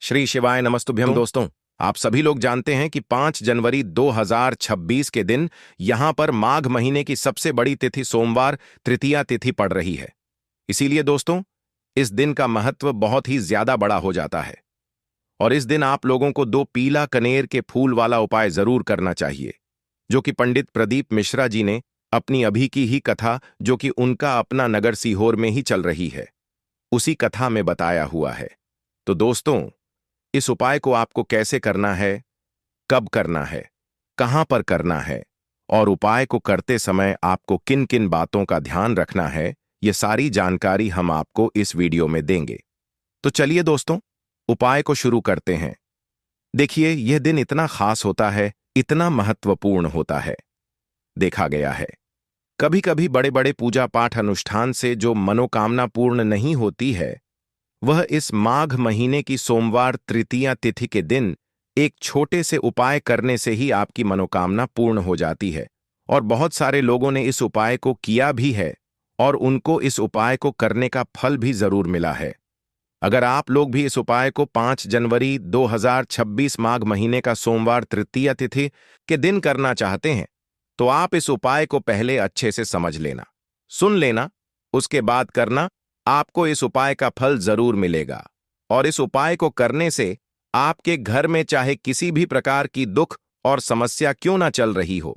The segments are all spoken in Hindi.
श्री शिवाय नमस्तुभ्यम। दोस्तों, आप सभी लोग जानते हैं कि 5 जनवरी 2026 के दिन यहां पर माघ महीने की सबसे बड़ी तिथि सोमवार तृतीया तिथि पड़ रही है। इसीलिए दोस्तों, इस दिन का महत्व बहुत ही ज्यादा बड़ा हो जाता है और इस दिन आप लोगों को 2 पीला कनेर के फूल वाला उपाय जरूर करना चाहिए, जो कि पंडित प्रदीप मिश्रा जी ने अपनी अभी की ही कथा, जो कि उनका अपना नगर सीहोर में ही चल रही है, उसी कथा में बताया हुआ है। तो दोस्तों, इस उपाय को आपको कैसे करना है, कब करना है, कहां पर करना है और उपाय को करते समय आपको किन किन बातों का ध्यान रखना है, ये सारी जानकारी हम आपको इस वीडियो में देंगे। तो चलिए दोस्तों, उपाय को शुरू करते हैं। देखिए, यह दिन इतना खास होता है, इतना महत्वपूर्ण होता है। देखा गया है, कभी कभी बड़े बड़े पूजा पाठ अनुष्ठान से जो मनोकामना पूर्ण नहीं होती है, वह इस माघ महीने की सोमवार तृतीया तिथि के दिन एक छोटे से उपाय करने से ही आपकी मनोकामना पूर्ण हो जाती है। और बहुत सारे लोगों ने इस उपाय को किया भी है और उनको इस उपाय को करने का फल भी जरूर मिला है। अगर आप लोग भी इस उपाय को 5 जनवरी 2026 माघ महीने का सोमवार तृतीया तिथि के दिन करना चाहते हैं, तो आप इस उपाय को पहले अच्छे से समझ लेना, सुन लेना, उसके बाद करना। आपको इस उपाय का फल जरूर मिलेगा और इस उपाय को करने से आपके घर में चाहे किसी भी प्रकार की दुख और समस्या क्यों ना चल रही हो,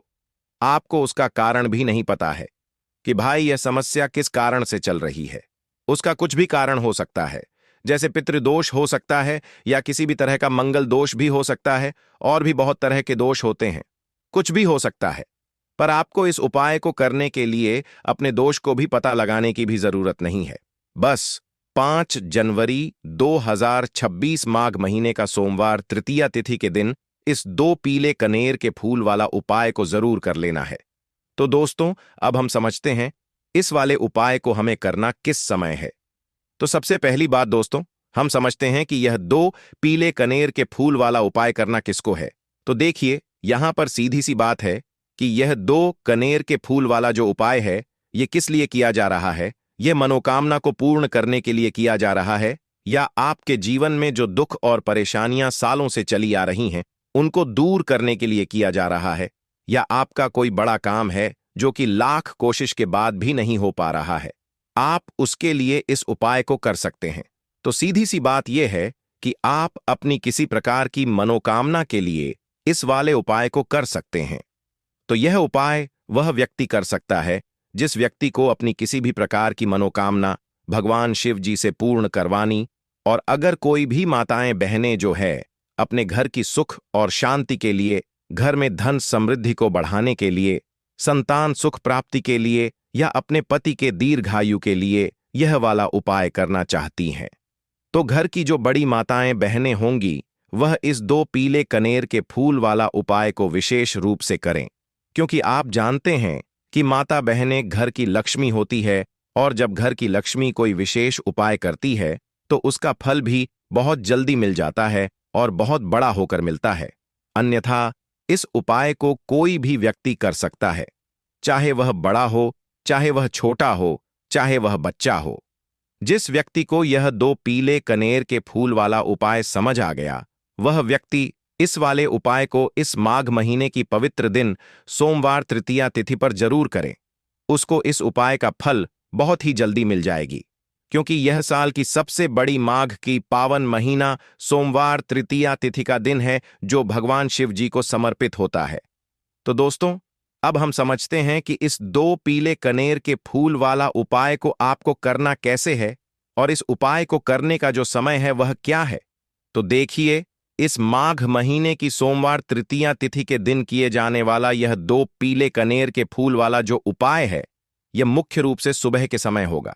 आपको उसका कारण भी नहीं पता है कि भाई यह समस्या किस कारण से चल रही है। उसका कुछ भी कारण हो सकता है, जैसे पितृदोष हो सकता है या किसी भी तरह का मंगल दोष भी हो सकता है, और भी बहुत तरह के दोष होते हैं, कुछ भी हो सकता है। पर आपको इस उपाय को करने के लिए अपने दोष को भी पता लगाने की भी जरूरत नहीं है। बस 5 जनवरी 2026 माघ महीने का सोमवार तृतीया तिथि के दिन इस 2 पीले कनेर के फूल वाला उपाय को जरूर कर लेना है। तो दोस्तों, अब हम समझते हैं इस वाले उपाय को हमें करना किस समय है। तो सबसे पहली बात दोस्तों, हम समझते हैं कि यह 2 पीले कनेर के फूल वाला उपाय करना किसको है। तो देखिए, यहां पर सीधी सी बात है कि यह 2 कनेर के फूल वाला जो उपाय है, यह किस लिए किया जा रहा है। यह मनोकामना को पूर्ण करने के लिए किया जा रहा है, या आपके जीवन में जो दुख और परेशानियां सालों से चली आ रही हैं, उनको दूर करने के लिए किया जा रहा है, या आपका कोई बड़ा काम है जो कि लाख कोशिश के बाद भी नहीं हो पा रहा है, आप उसके लिए इस उपाय को कर सकते हैं। तो सीधी सी बात यह है कि आप अपनी किसी प्रकार की मनोकामना के लिए इस वाले उपाय को कर सकते हैं। तो यह उपाय वह व्यक्ति कर सकता है जिस व्यक्ति को अपनी किसी भी प्रकार की मनोकामना भगवान शिव जी से पूर्ण करवानी, और अगर कोई भी माताएं बहनें जो है अपने घर की सुख और शांति के लिए, घर में धन समृद्धि को बढ़ाने के लिए, संतान सुख प्राप्ति के लिए, या अपने पति के दीर्घायु के लिए यह वाला उपाय करना चाहती हैं, तो घर की जो बड़ी माताएं बहनें होंगी, वह इस 2 पीले कनेर के फूल वाला उपाय को विशेष रूप से करें। क्योंकि आप जानते हैं कि माता बहनें घर की लक्ष्मी होती है, और जब घर की लक्ष्मी कोई विशेष उपाय करती है तो उसका फल भी बहुत जल्दी मिल जाता है और बहुत बड़ा होकर मिलता है। अन्यथा इस उपाय को कोई भी व्यक्ति कर सकता है, चाहे वह बड़ा हो, चाहे वह छोटा हो, चाहे वह बच्चा हो। जिस व्यक्ति को यह 2 पीले कनेर के फूल वाला उपाय समझ आ गया, वह व्यक्ति इस वाले उपाय को इस माघ महीने की पवित्र दिन सोमवार तृतीया तिथि पर जरूर करें। उसको इस उपाय का फल बहुत ही जल्दी मिल जाएगी, क्योंकि यह साल की सबसे बड़ी माघ की पावन महीना सोमवार तृतीया तिथि का दिन है, जो भगवान शिव जी को समर्पित होता है। तो दोस्तों, अब हम समझते हैं कि इस 2 पीले कनेर के फूल वाला उपाय को आपको करना कैसे है, और इस उपाय को करने का जो समय है वह क्या है। तो देखिए, इस माघ महीने की सोमवार तृतीया तिथि के दिन किए जाने वाला यह 2 पीले कनेर के फूल वाला जो उपाय है, यह मुख्य रूप से सुबह के समय होगा।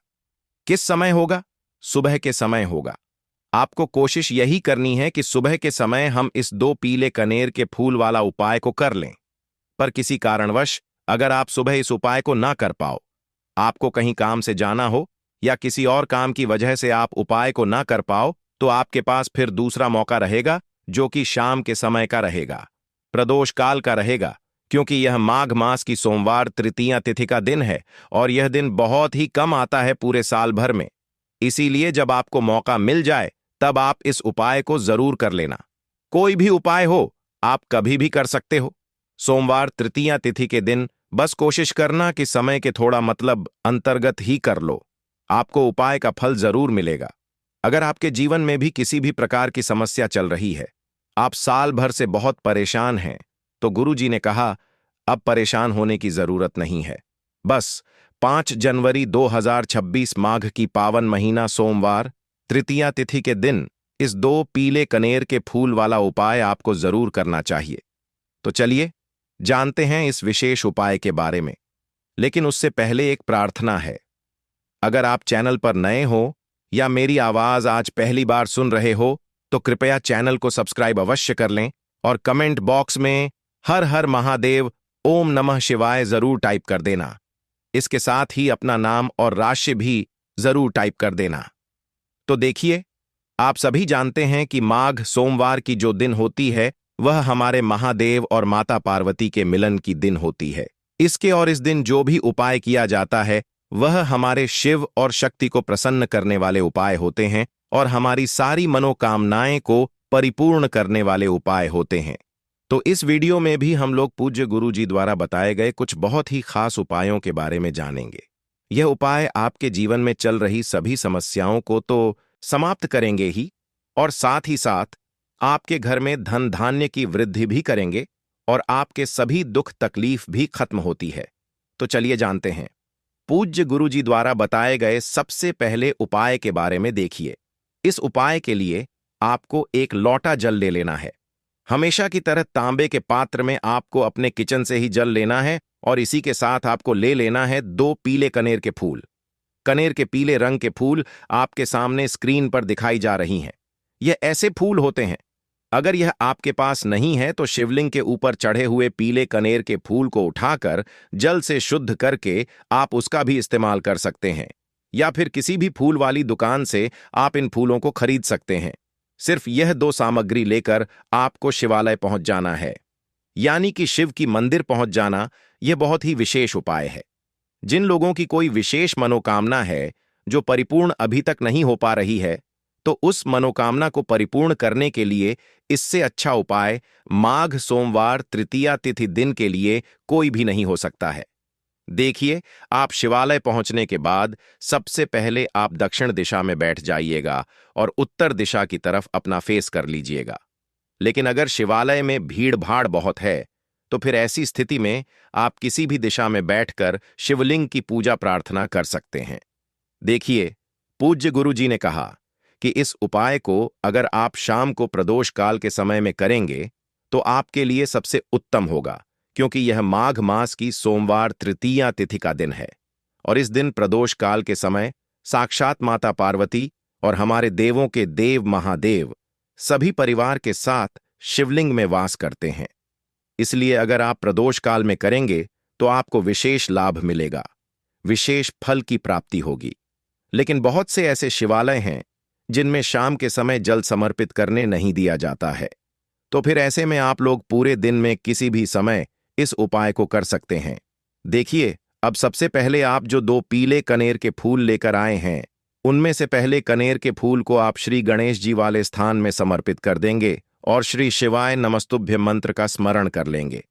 किस समय होगा? सुबह के समय होगा। आपको कोशिश यही करनी है कि सुबह के समय हम इस 2 पीले कनेर के फूल वाला उपाय को कर लें। पर किसी कारणवश अगर आप सुबह इस उपाय को ना कर पाओ, आपको कहीं काम से जाना हो या किसी और काम की वजह से आप उपाय को ना कर पाओ, तो आपके पास फिर दूसरा मौका रहेगा, जो कि शाम के समय का रहेगा, प्रदोष काल का रहेगा। क्योंकि यह माघ मास की सोमवार तृतीया तिथि का दिन है और यह दिन बहुत ही कम आता है पूरे साल भर में। इसीलिए जब आपको मौका मिल जाए तब आप इस उपाय को जरूर कर लेना। कोई भी उपाय हो, आप कभी भी कर सकते हो। सोमवार तृतीया तिथि के दिन बस कोशिश करना कि समय के थोड़ा अंतर्गत ही कर लो। आपको उपाय का फल जरूर मिलेगा। अगर आपके जीवन में भी किसी भी प्रकार की समस्या चल रही है, आप साल भर से बहुत परेशान हैं, तो गुरुजी ने कहा अब परेशान होने की जरूरत नहीं है। बस 5 जनवरी 2026 माघ की पावन महीना सोमवार तृतीया तिथि के दिन इस 2 पीले कनेर के फूल वाला उपाय आपको जरूर करना चाहिए। तो चलिए जानते हैं इस विशेष उपाय के बारे में। लेकिन उससे पहले एक प्रार्थना है। अगर आप चैनल पर नए हो या मेरी आवाज आज पहली बार सुन रहे हो, तो कृपया चैनल को सब्सक्राइब अवश्य कर लें और कमेंट बॉक्स में हर हर महादेव ओम नमः शिवाय जरूर टाइप कर देना। इसके साथ ही अपना नाम और राशि भी जरूर टाइप कर देना। तो देखिए, आप सभी जानते हैं कि माघ सोमवार की जो दिन होती है वह हमारे महादेव और माता पार्वती के मिलन की दिन होती है। इसके और इस दिन जो भी उपाय किया जाता है वह हमारे शिव और शक्ति को प्रसन्न करने वाले उपाय होते हैं और हमारी सारी मनोकामनाएं को परिपूर्ण करने वाले उपाय होते हैं। तो इस वीडियो में भी हम लोग पूज्य गुरु जी द्वारा बताए गए कुछ बहुत ही खास उपायों के बारे में जानेंगे। यह उपाय आपके जीवन में चल रही सभी समस्याओं को तो समाप्त करेंगे ही, और साथ ही साथ आपके घर में धन धान्य की वृद्धि भी करेंगे और आपके सभी दुख तकलीफ भी खत्म होती है। तो चलिए जानते हैं पूज्य गुरु जी द्वारा बताए गए सबसे पहले उपाय के बारे में। देखिए, इस उपाय के लिए आपको एक लोटा जल ले लेना है। हमेशा की तरह तांबे के पात्र में आपको अपने किचन से ही जल लेना है और इसी के साथ आपको ले लेना है 2 पीले कनेर के फूल। कनेर के पीले रंग के फूल आपके सामने स्क्रीन पर दिखाई जा रही हैं। यह ऐसे फूल होते हैं, अगर यह आपके पास नहीं है तो शिवलिंग के ऊपर चढ़े हुए पीले कनेर के फूल को उठाकर जल से शुद्ध करके आप उसका भी इस्तेमाल कर सकते हैं, या फिर किसी भी फूल वाली दुकान से आप इन फूलों को खरीद सकते हैं। सिर्फ यह 2 सामग्री लेकर आपको शिवालय पहुंच जाना है, यानी कि शिव की मंदिर पहुंच जाना। यह बहुत ही विशेष उपाय है। जिन लोगों की कोई विशेष मनोकामना है जो परिपूर्ण अभी तक नहीं हो पा रही है, तो उस मनोकामना को परिपूर्ण करने के लिए इससे अच्छा उपाय माघ सोमवार तृतीया तिथि दिन के लिए कोई भी नहीं हो सकता है। देखिए, आप शिवालय पहुंचने के बाद सबसे पहले आप दक्षिण दिशा में बैठ जाइएगा और उत्तर दिशा की तरफ अपना फेस कर लीजिएगा। लेकिन अगर शिवालय में भीड़ भाड़ बहुत है, तो फिर ऐसी स्थिति में आप किसी भी दिशा में बैठकर शिवलिंग की पूजा प्रार्थना कर सकते हैं। देखिए, पूज्य गुरु जी ने कहा कि इस उपाय को अगर आप शाम को प्रदोष काल के समय में करेंगे तो आपके लिए सबसे उत्तम होगा, क्योंकि यह माघ मास की सोमवार तृतीया तिथि का दिन है और इस दिन प्रदोष काल के समय साक्षात माता पार्वती और हमारे देवों के देव महादेव सभी परिवार के साथ शिवलिंग में वास करते हैं। इसलिए अगर आप प्रदोष काल में करेंगे तो आपको विशेष लाभ मिलेगा, विशेष फल की प्राप्ति होगी। लेकिन बहुत से ऐसे शिवालय हैं जिनमें शाम के समय जल समर्पित करने नहीं दिया जाता है, तो फिर ऐसे में आप लोग पूरे दिन में किसी भी समय इस उपाय को कर सकते हैं। देखिए, अब सबसे पहले आप जो 2 पीले कनेर के फूल लेकर आए हैं, उनमें से पहले कनेर के फूल को आप श्री गणेश जी वाले स्थान में समर्पित कर देंगे और श्री शिवाय नमस्तुभ्यं मंत्र का स्मरण कर लेंगे।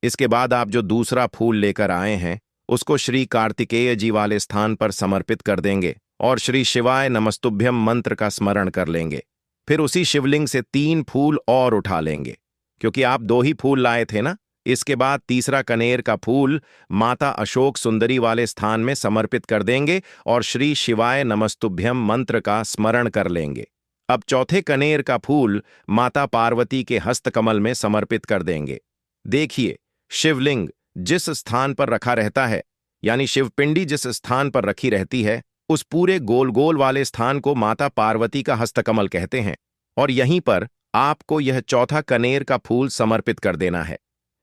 इसके बाद आप जो दूसरा फूल लेकर आए हैं उसको श्री कार्तिकेय जी वाले स्थान पर समर्पित कर देंगे और श्री शिवाय नमस्तुभ्यं मंत्र का स्मरण कर लेंगे। फिर उसी शिवलिंग से 3 फूल और उठा लेंगे, क्योंकि आप 2 ही फूल लाए थे ना। इसके बाद तीसरा कनेर का फूल माता अशोक सुंदरी वाले स्थान में समर्पित कर देंगे और श्री शिवाय नमस्तुभ्यं मंत्र का स्मरण कर लेंगे। अब चौथे कनेर का फूल माता पार्वती के हस्तकमल में समर्पित कर देंगे। देखिए, शिवलिंग जिस स्थान पर रखा रहता है, यानी शिवपिंडी जिस स्थान पर रखी रहती है, उस पूरे गोल गोल वाले स्थान को माता पार्वती का हस्तकमल कहते हैं और यहीं पर आपको यह चौथा कनेर का फूल समर्पित कर देना है।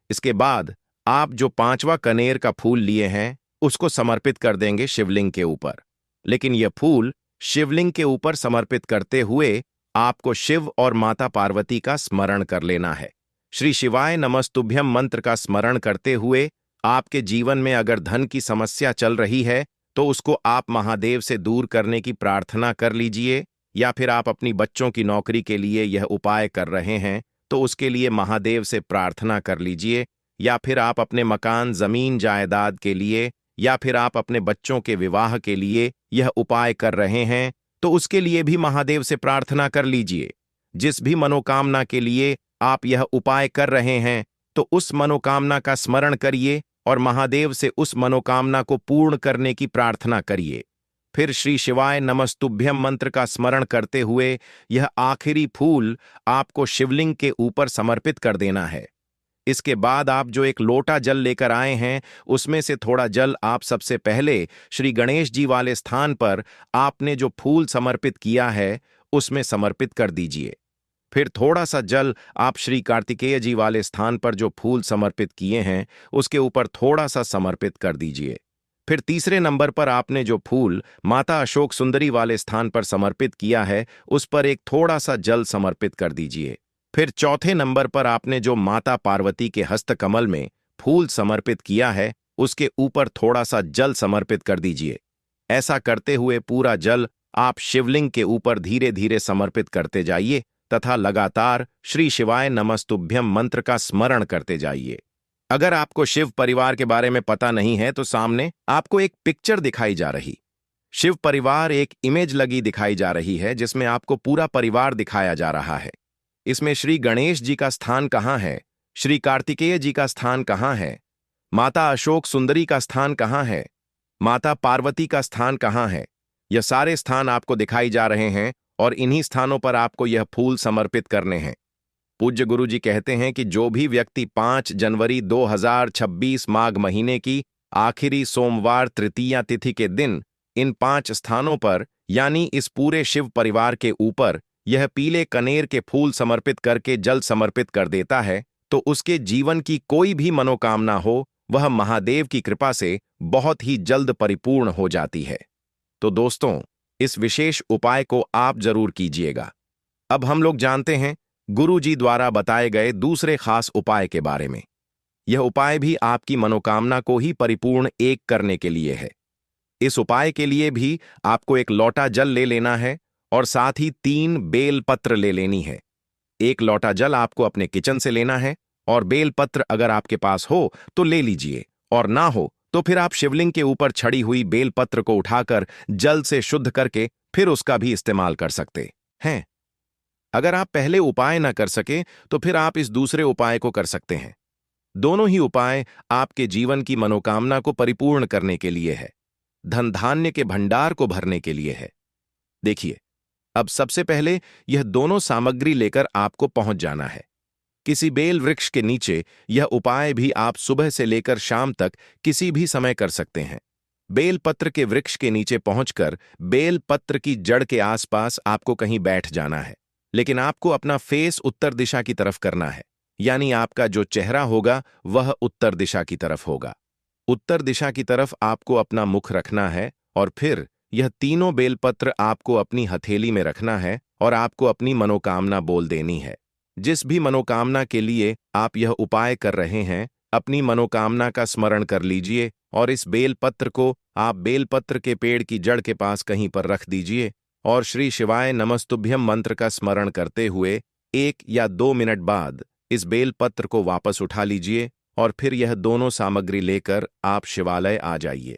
इसके बाद आप जो 5वां कनेर का फूल लिए हैं उसको समर्पित कर देंगे शिवलिंग के ऊपर। लेकिन यह फूल शिवलिंग के ऊपर समर्पित करते हुए आपको शिव और माता पार्वती का स्मरण कर लेना है। श्री शिवाय नमस्तुभ्यं मंत्र का स्मरण करते हुए आपके जीवन में अगर धन की समस्या चल रही है तो उसको आप महादेव से दूर करने की प्रार्थना कर लीजिए, या फिर आप अपनी बच्चों की नौकरी के लिए यह उपाय कर रहे हैं तो उसके लिए महादेव से प्रार्थना कर लीजिए, या फिर आप अपने मकान, जमीन, जायदाद के लिए, या फिर आप अपने बच्चों के विवाह के लिए यह उपाय कर रहे हैं तो उसके लिए भी महादेव से प्रार्थना कर लीजिए। जिस भी मनोकामना के लिए आप यह उपाय कर रहे हैं तो उस मनोकामना का स्मरण करिए और महादेव से उस मनोकामना को पूर्ण करने की प्रार्थना करिए। फिर श्री शिवाय नमस्तुभ्यम मंत्र का स्मरण करते हुए यह आखिरी फूल आपको शिवलिंग के ऊपर समर्पित कर देना है। इसके बाद आप जो एक लोटा जल लेकर आए हैं उसमें से थोड़ा जल आप सबसे पहले श्री गणेश जी वाले स्थान पर आपने जो फूल समर्पित किया है उसमें समर्पित कर दीजिए। फिर थोड़ा सा जल आप श्री कार्तिकेय जी वाले स्थान पर जो फूल समर्पित किए हैं उसके ऊपर थोड़ा सा समर्पित कर दीजिए। फिर तीसरे नंबर पर आपने जो फूल माता अशोक सुंदरी वाले स्थान पर समर्पित किया है उस पर एक थोड़ा सा जल समर्पित कर दीजिए। फिर चौथे नंबर पर आपने जो माता पार्वती के हस्तकमल में फूल समर्पित किया है उसके ऊपर थोड़ा सा जल समर्पित कर दीजिए। ऐसा करते हुए पूरा जल आप शिवलिंग के ऊपर धीरे धीरे समर्पित करते जाइए तथा लगातार श्री शिवाय नमस्तुभ्यम मंत्र का स्मरण करते जाइए। अगर आपको शिव परिवार के बारे में पता नहीं है तो सामने आपको एक पिक्चर दिखाई जा रही, शिव परिवार एक इमेज लगी दिखाई जा रही है जिसमें आपको पूरा परिवार दिखाया जा रहा है। इसमें श्री गणेश जी का स्थान कहाँ है, श्री कार्तिकेय जी का स्थान कहाँ है, माता अशोक सुंदरी का स्थान कहाँ है, माता पार्वती का स्थान कहाँ है, यह सारे स्थान आपको दिखाई जा रहे हैं और इन्हीं स्थानों पर आपको यह फूल समर्पित करने हैं। पूज्य गुरु जी कहते हैं कि जो भी व्यक्ति 5 जनवरी 2026 माघ महीने की आखिरी सोमवार तृतीया तिथि के दिन इन 5 स्थानों पर यानी इस पूरे शिव परिवार के ऊपर यह पीले कनेर के फूल समर्पित करके जल समर्पित कर देता है तो उसके जीवन की कोई भी मनोकामना हो वह महादेव की कृपा से बहुत ही जल्द परिपूर्ण हो जाती है। तो दोस्तों, इस विशेष उपाय को आप जरूर कीजिएगा। अब हम लोग जानते हैं गुरु जी द्वारा बताए गए दूसरे खास उपाय के बारे में। यह उपाय भी आपकी मनोकामना को ही परिपूर्ण एक करने के लिए है। इस उपाय के लिए भी आपको एक लोटा जल ले लेना है और साथ ही 3 बेल पत्र ले लेनी है। एक लोटा जल आपको अपने किचन से लेना है और बेल पत्र अगर आपके पास हो तो ले लीजिए, और ना हो तो फिर आप शिवलिंग के ऊपर छड़ी हुई बेल पत्र को उठाकर जल से शुद्ध करके फिर उसका भी इस्तेमाल कर सकते हैं। अगर आप पहले उपाय ना कर सके तो फिर आप इस दूसरे उपाय को कर सकते हैं। दोनों ही उपाय आपके जीवन की मनोकामना को परिपूर्ण करने के लिए है, धन धान्य के भंडार को भरने के लिए है। देखिए, अब सबसे पहले यह दोनों सामग्री लेकर आपको पहुंच जाना है। किसी बेल वृक्ष के नीचे यह उपाय भी आप सुबह से लेकर शाम तक किसी भी समय कर सकते हैं। बेल पत्र के वृक्ष के नीचे पहुंचकर बेल पत्र की जड़ के आसपास आपको कहीं बैठ जाना है, लेकिन आपको अपना फेस उत्तर दिशा की तरफ करना है, यानी आपका जो चेहरा होगा वह उत्तर दिशा की तरफ होगा। उत्तर दिशा की तरफ आपको अपना मुख रखना है और फिर यह तीनों बेलपत्र आपको अपनी हथेली में रखना है और आपको अपनी मनोकामना बोल देनी है। जिस भी मनोकामना के लिए आप यह उपाय कर रहे हैं अपनी मनोकामना का स्मरण कर लीजिए और इस बेलपत्र को आप बेलपत्र के पेड़ की जड़ के पास कहीं पर रख दीजिए और श्री शिवाय नमस्तुभ्यम मंत्र का स्मरण करते हुए 1 या 2 मिनट बाद इस बेलपत्र को वापस उठा लीजिए और फिर यह दोनों सामग्री लेकर आप शिवालय आ जाइए।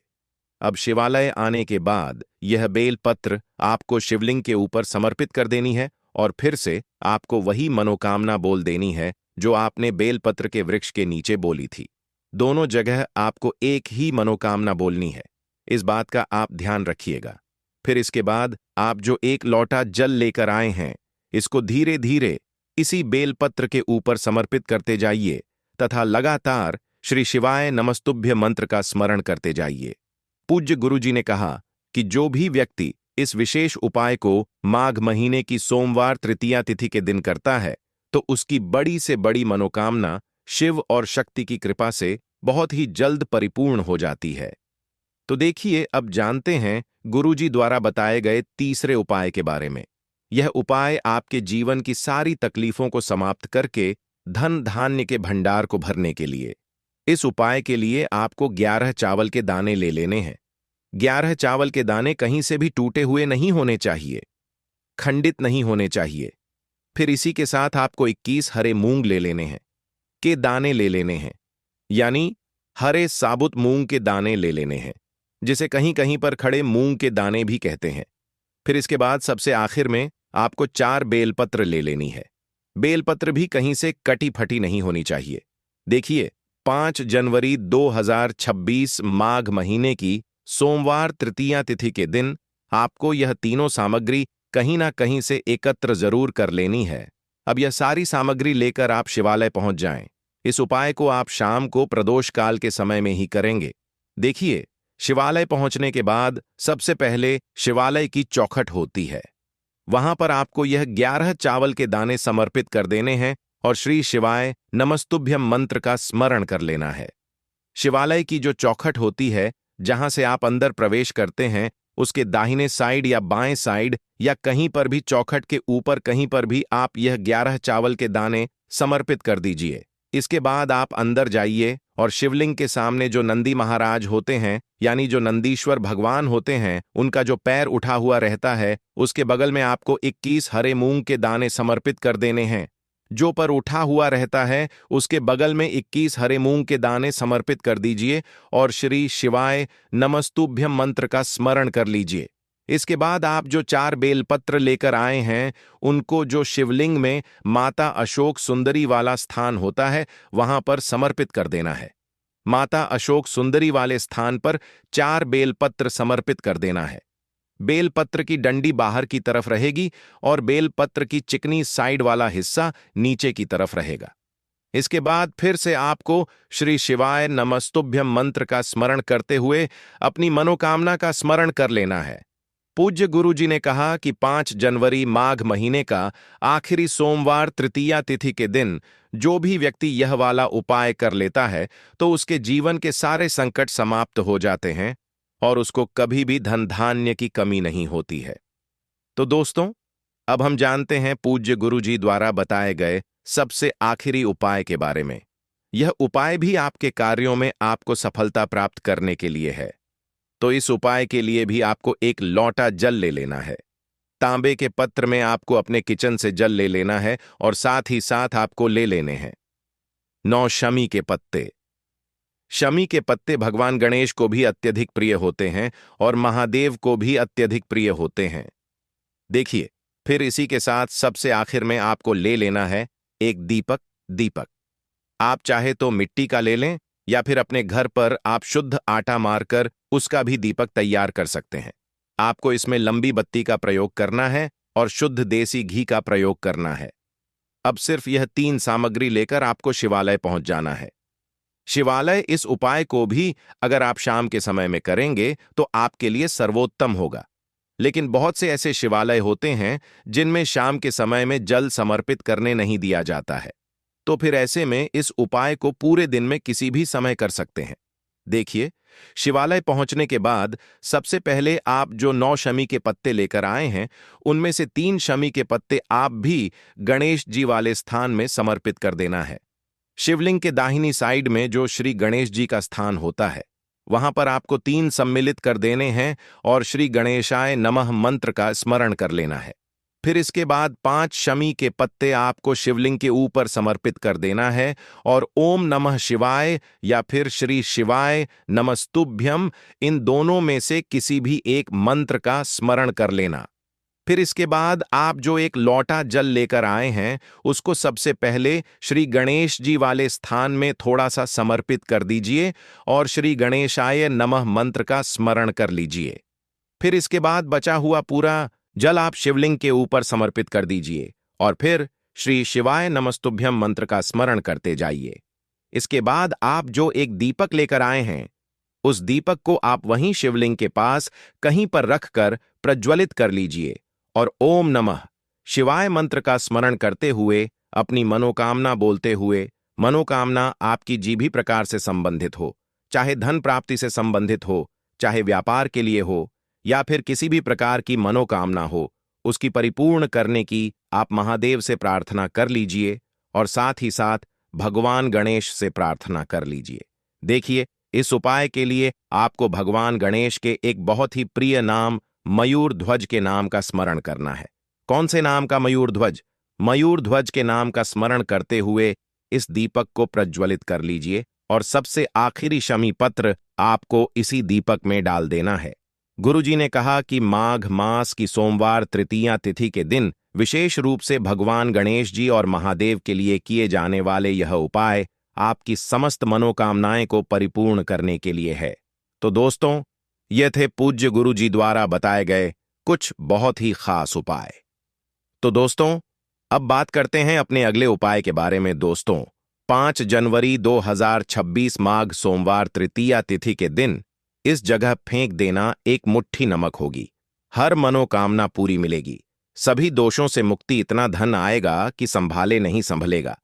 अब शिवालय आने के बाद यह बेलपत्र आपको शिवलिंग के ऊपर समर्पित कर देनी है और फिर से आपको वही मनोकामना बोल देनी है जो आपने बेलपत्र के वृक्ष के नीचे बोली थी। दोनों जगह आपको एक ही मनोकामना बोलनी है, इस बात का आप ध्यान रखिएगा। फिर इसके बाद आप जो एक लोटा जल लेकर आए हैं इसको धीरे धीरे इसी बेलपत्र के ऊपर समर्पित करते जाइए तथा लगातार श्री शिवाय नमस्तुभ्य मंत्र का स्मरण करते जाइए। पूज्य गुरु जी ने कहा कि जो भी व्यक्ति इस विशेष उपाय को माघ महीने की सोमवार तृतीया तिथि के दिन करता है तो उसकी बड़ी से बड़ी मनोकामना शिव और शक्ति की कृपा से बहुत ही जल्द परिपूर्ण हो जाती है। तो देखिए, अब जानते हैं गुरुजी द्वारा बताए गए तीसरे उपाय के बारे में। यह उपाय आपके जीवन की सारी तकलीफों को समाप्त करके धन धान्य के भंडार को भरने के लिए। इस उपाय के लिए आपको 11 चावल के दाने ले लेने हैं। 11 चावल के दाने कहीं से भी टूटे हुए नहीं होने चाहिए। खंडित नहीं होने चाहिए। फिर इसी के साथ आपको 21 हरे मूंग ले लेने हैं, के दाने ले लेने हैं, यानी हरे साबुत मूंग के दाने ले लेने हैं, जिसे कहीं कहीं पर खड़े मूंग के दाने भी कहते हैं। फिर इसके बाद सबसे आखिर में आपको 4 बेलपत्र ले लेनी है। बेलपत्र भी कहीं से कटी फटी नहीं होनी चाहिए। देखिए, 5 जनवरी 2026 माघ महीने की सोमवार तृतीया तिथि के दिन आपको यह तीनों सामग्री कहीं ना कहीं से एकत्र जरूर कर लेनी है। अब यह सारी सामग्री लेकर आप शिवालय पहुंच जाएं। इस उपाय को आप शाम को प्रदोष काल के समय में ही करेंगे। देखिए, शिवालय पहुंचने के बाद सबसे पहले शिवालय की चौखट होती है। वहां पर आपको यह 11 चावल के दाने समर्पित कर देने हैं और श्री शिवाय नमस्तुभ्यम मंत्र का स्मरण कर लेना है। शिवालय की जो चौखट होती है, जहां से आप अंदर प्रवेश करते हैं, उसके दाहिने साइड या बाएं साइड या कहीं पर भी चौखट के ऊपर कहीं पर भी आप यह 11 चावल के दाने समर्पित कर दीजिए। इसके बाद आप अंदर जाइए और शिवलिंग के सामने जो नंदी महाराज होते हैं, यानी जो नंदीश्वर भगवान होते हैं, उनका जो पैर उठा हुआ रहता है, उसके बगल में आपको 21 हरे मूंग के दाने समर्पित कर देने हैं। जो पर उठा हुआ रहता है, उसके बगल में 21 हरे मूंग के दाने समर्पित कर दीजिए और श्री शिवाय नमस्तुभ्यम मंत्र का स्मरण कर लीजिए। इसके बाद आप जो 4 बेलपत्र लेकर आए हैं, उनको जो शिवलिंग में माता अशोक सुंदरी वाला स्थान होता है, वहां पर समर्पित कर देना है। माता अशोक सुंदरी वाले स्थान पर 4 बेलपत्र समर्पित कर देना है। बेलपत्र की डंडी बाहर की तरफ रहेगी और बेलपत्र की चिकनी साइड वाला हिस्सा नीचे की तरफ रहेगा। इसके बाद फिर से आपको श्री शिवाय नमस्तुभ्यम मंत्र का स्मरण करते हुए अपनी मनोकामना का स्मरण कर लेना है। पूज्य गुरु जी ने कहा कि 5 जनवरी माघ महीने का आखिरी सोमवार तृतीया तिथि के दिन जो भी व्यक्ति यह वाला उपाय कर लेता है, तो उसके जीवन के सारे संकट समाप्त हो जाते हैं और उसको कभी भी धन धान्य की कमी नहीं होती है। तो दोस्तों, अब हम जानते हैं पूज्य गुरु जी द्वारा बताए गए सबसे आखिरी उपाय के बारे में। यह उपाय भी आपके कार्यों में आपको सफलता प्राप्त करने के लिए है। तो इस उपाय के लिए भी आपको एक लोटा जल ले लेना है। तांबे के पत्र में आपको अपने किचन से जल ले लेना है और साथ ही साथ आपको ले लेने हैं 9 शमी के पत्ते। शमी के पत्ते भगवान गणेश को भी अत्यधिक प्रिय होते हैं और महादेव को भी अत्यधिक प्रिय होते हैं। देखिए, फिर इसी के साथ सबसे आखिर में आपको ले लेना है एक दीपक। आप चाहे तो मिट्टी का ले लें या फिर अपने घर पर आप शुद्ध आटा मारकर उसका भी दीपक तैयार कर सकते हैं। आपको इसमें लंबी बत्ती का प्रयोग करना है और शुद्ध देसी घी का प्रयोग करना है। अब सिर्फ यह 3 सामग्री लेकर आपको शिवालय पहुंच जाना है। शिवालय इस उपाय को भी अगर आप शाम के समय में करेंगे तो आपके लिए सर्वोत्तम होगा। लेकिन बहुत से ऐसे शिवालय होते हैं जिनमें शाम के समय में जल समर्पित करने नहीं दिया जाता है। तो फिर ऐसे में इस उपाय को पूरे दिन में किसी भी समय कर सकते हैं। देखिए, शिवालय पहुंचने के बाद सबसे पहले आप जो 9 शमी के पत्ते लेकर आए हैं, उनमें से 3 शमी के पत्ते आप भी गणेश जी वाले स्थान में समर्पित कर देना है। शिवलिंग के दाहिनी साइड में जो श्री गणेश जी का स्थान होता है, वहां पर आपको 3 सम्मिलित कर देने हैं और श्री गणेशाय नमः मंत्र का स्मरण कर लेना है। फिर इसके बाद 5 शमी के पत्ते आपको शिवलिंग के ऊपर समर्पित कर देना है और ओम नमः शिवाय या फिर श्री शिवाय नमस्तुभ्यम, इन दोनों में से किसी भी एक मंत्र का स्मरण कर लेना। फिर इसके बाद आप जो एक लोटा जल लेकर आए हैं, उसको सबसे पहले श्री गणेश जी वाले स्थान में थोड़ा सा समर्पित कर दीजिए और श्री गणेशाय नमः मंत्र का स्मरण कर लीजिए। फिर इसके बाद बचा हुआ पूरा जल आप शिवलिंग के ऊपर समर्पित कर दीजिए और फिर श्री शिवाय नमस्तुभ्यम मंत्र का स्मरण करते जाइए। इसके बाद आप जो एक दीपक लेकर आए हैं, उस दीपक को आप वहीं शिवलिंग के पास कहीं पर रखकर प्रज्वलित कर लीजिए और ओम नमः शिवाय मंत्र का स्मरण करते हुए अपनी मनोकामना बोलते हुए, मनोकामना आपकी जी भी प्रकार से संबंधित हो, चाहे धन प्राप्ति से संबंधित हो, चाहे व्यापार के लिए हो या फिर किसी भी प्रकार की मनोकामना हो, उसकी परिपूर्ण करने की आप महादेव से प्रार्थना कर लीजिए और साथ ही साथ भगवान गणेश से प्रार्थना कर लीजिए। देखिए, इस उपाय के लिए आपको भगवान गणेश के एक बहुत ही प्रिय नाम मयूर ध्वज के नाम का स्मरण करना है। कौन से नाम का मयूर ध्वज? मयूर ध्वज के नाम का स्मरण करते हुए इस दीपक को प्रज्वलित कर लीजिए और सबसे आखिरी शमी पत्र आपको इसी दीपक में डाल देना है। गुरुजी ने कहा कि माघ मास की सोमवार तृतीया तिथि के दिन विशेष रूप से भगवान गणेश जी और महादेव के लिए किए जाने वाले यह उपाय आपकी समस्त मनोकामनाएं को परिपूर्ण करने के लिए है। तो दोस्तों, ये थे पूज्य गुरुजी द्वारा बताए गए कुछ बहुत ही खास उपाय। तो दोस्तों, अब बात करते हैं अपने अगले उपाय के बारे में। दोस्तों, 5 जनवरी 2026 माघ सोमवार तृतीया तिथि के दिन इस जगह फेंक देना एक मुट्ठी नमक होगी। हर मनोकामना पूरी मिलेगी, सभी दोषों से मुक्ति, इतना धन आएगा कि संभाले नहीं संभलेगा।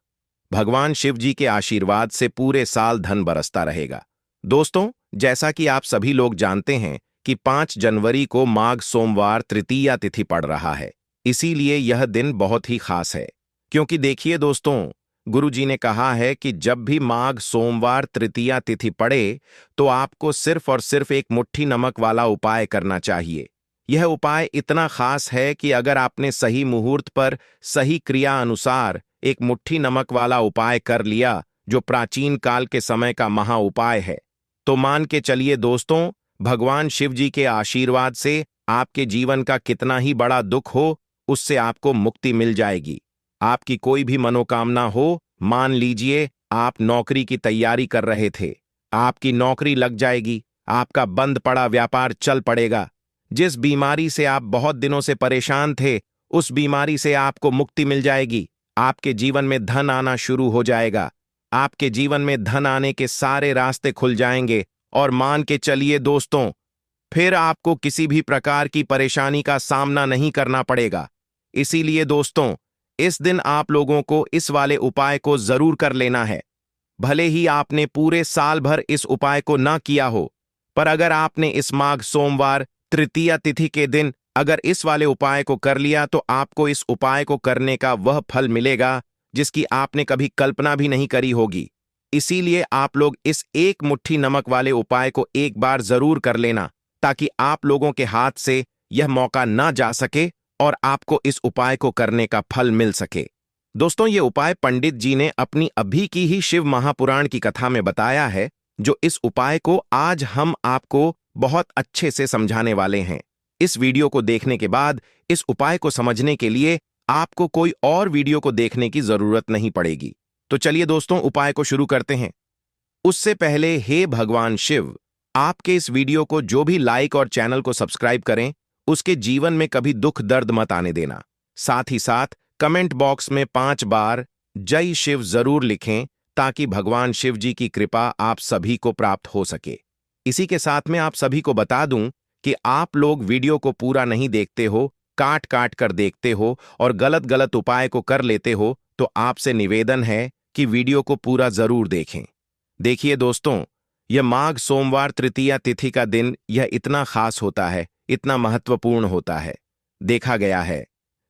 भगवान शिव जी के आशीर्वाद से पूरे साल धन बरसता रहेगा। दोस्तों, जैसा कि आप सभी लोग जानते हैं कि 5 जनवरी को माघ सोमवार तृतीया तिथि पड़ रहा है, इसीलिए यह दिन बहुत ही खास है। क्योंकि देखिए दोस्तों, गुरुजी ने कहा है कि जब भी माघ सोमवार तृतीया तिथि पड़े तो आपको सिर्फ और सिर्फ एक मुट्ठी नमक वाला उपाय करना चाहिए। यह उपाय इतना खास है कि अगर आपने सही मुहूर्त पर सही क्रिया अनुसार एक मुट्ठी नमक वाला उपाय कर लिया, जो प्राचीन काल के समय का महा उपाय है, तो मान के चलिए दोस्तों, भगवान शिव जी के आशीर्वाद से आपके जीवन का कितना ही बड़ा दुख हो, उससे आपको मुक्ति मिल जाएगी। आपकी कोई भी मनोकामना हो, मान लीजिए आप नौकरी की तैयारी कर रहे थे, आपकी नौकरी लग जाएगी, आपका बंद पड़ा व्यापार चल पड़ेगा। जिस बीमारी से आप बहुत दिनों से परेशान थे, उस बीमारी से आपको मुक्ति मिल जाएगी। आपके जीवन में धन आना शुरू हो जाएगा। आपके जीवन में धन आने के सारे रास्ते खुल जाएंगे और मान के चलिए दोस्तों, फिर आपको किसी भी प्रकार की परेशानी का सामना नहीं करना पड़ेगा। इसीलिए दोस्तों, इस दिन आप लोगों को इस वाले उपाय को जरूर कर लेना है। भले ही आपने पूरे साल भर इस उपाय को ना किया हो, पर अगर आपने इस माघ सोमवार तृतीया तिथि के दिन अगर इस वाले उपाय को कर लिया, तो आपको इस उपाय को करने का वह फल मिलेगा जिसकी आपने कभी कल्पना भी नहीं करी होगी। इसीलिए आप लोग इस एक मुट्ठी नमक वाले उपाय को एक बार जरूर कर लेना, ताकि आप लोगों के हाथ से यह मौका ना जा सके और आपको इस उपाय को करने का फल मिल सके। दोस्तों, ये उपाय पंडित जी ने अपनी अभी की ही शिव महापुराण की कथा में बताया है, जो इस उपाय को आज हम आपको बहुत अच्छे से समझाने वाले हैं। इस वीडियो को देखने के बाद इस उपाय को समझने के लिए आपको कोई और वीडियो को देखने की जरूरत नहीं पड़ेगी। तो चलिए दोस्तों, उपाय को शुरू करते हैं। उससे पहले, हे भगवान शिव, आपके इस वीडियो को जो भी लाइक और चैनल को सब्सक्राइब करें, उसके जीवन में कभी दुख दर्द मत आने देना। साथ ही साथ कमेंट बॉक्स में 5 बार जय शिव जरूर लिखें, ताकि भगवान शिव जी की कृपा आप सभी को प्राप्त हो सके। इसी के साथ में आप सभी को बता दूं कि आप लोग वीडियो को पूरा नहीं देखते हो, काट काट कर देखते हो और गलत गलत उपाय को कर लेते हो, तो आपसे निवेदन है कि वीडियो को पूरा जरूर देखें। देखिए दोस्तों, यह माघ सोमवार तृतीया तिथि का दिन यह इतना खास होता है, इतना महत्वपूर्ण होता है। देखा गया है,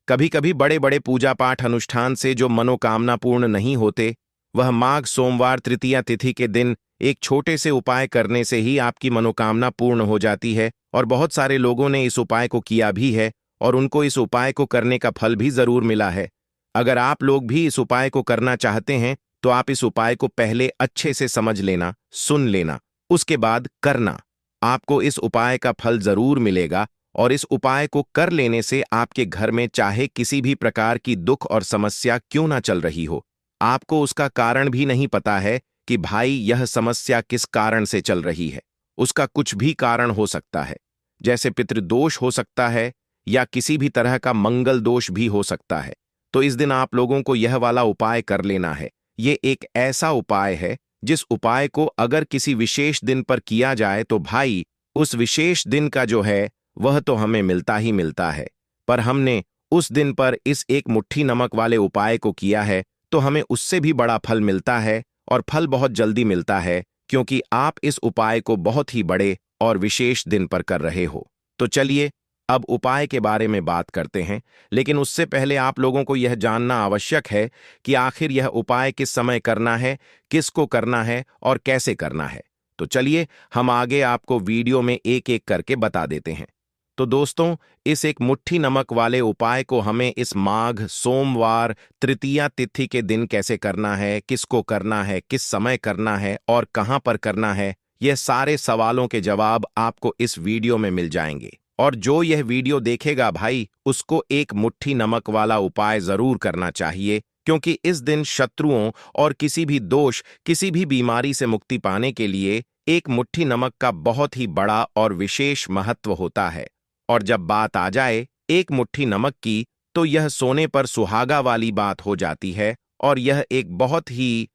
कभी कभी बड़े बड़े पूजा पाठ अनुष्ठान से जो मनोकामना पूर्ण नहीं होते, वह माघ सोमवार तृतीया तिथि के दिन एक छोटे से उपाय करने से ही आपकी मनोकामना पूर्ण हो जाती है। और बहुत सारे लोगों ने इस उपाय को किया भी है और उनको इस उपाय को करने का फल भी जरूर मिला है। अगर आप लोग भी इस उपाय को करना चाहते हैं, तो आप इस उपाय को पहले अच्छे से समझ लेना, सुन लेना, उसके बाद करना। आपको इस उपाय का फल जरूर मिलेगा और इस उपाय को कर लेने से आपके घर में चाहे किसी भी प्रकार की दुख और समस्या क्यों ना चल रही हो, आपको उसका कारण भी नहीं पता है कि भाई यह समस्या किस कारण से चल रही है। उसका कुछ भी कारण हो सकता है, जैसे पितृदोष हो सकता है या किसी भी तरह का मंगल दोष भी हो सकता है। तो इस दिन आप लोगों को यह वाला उपाय कर लेना है। ये एक ऐसा उपाय है जिस उपाय को अगर किसी विशेष दिन पर किया जाए, तो भाई उस विशेष दिन का जो है वह तो हमें मिलता ही मिलता है। पर हमने उस दिन पर इस एक मुट्ठी नमक वाले उपाय को किया है, तो हमें उससे भी बड़ा फल मिलता है और फल बहुत जल्दी मिलता है, क्योंकि आप इस उपाय को बहुत ही बड़े और विशेष दिन पर कर रहे हो। तो चलिए अब उपाय के बारे में बात करते हैं, लेकिन उससे पहले आप लोगों को यह जानना आवश्यक है कि आखिर यह उपाय किस समय करना है, किसको करना है और कैसे करना है। तो चलिए हम आगे आपको वीडियो में एक एक करके बता देते हैं। तो दोस्तों, इस एक मुट्ठी नमक वाले उपाय को हमें इस माघ सोमवार तृतीया तिथि के दिन कैसे करना है, किसको करना है, किस समय करना है और कहां पर करना है, यह सारे सवालों के जवाब आपको इस वीडियो में मिल जाएंगे। और जो यह वीडियो देखेगा भाई, उसको एक मुट्ठी नमक वाला उपाय जरूर करना चाहिए, क्योंकि इस दिन शत्रुओं और किसी भी दोष, किसी भी बीमारी से मुक्ति पाने के लिए एक मुट्ठी नमक का बहुत ही बड़ा और विशेष महत्व होता है। और जब बात आ जाए एक मुट्ठी नमक की, तो यह सोने पर सुहागा वाली बात हो जाती है और यह एक बहुत ही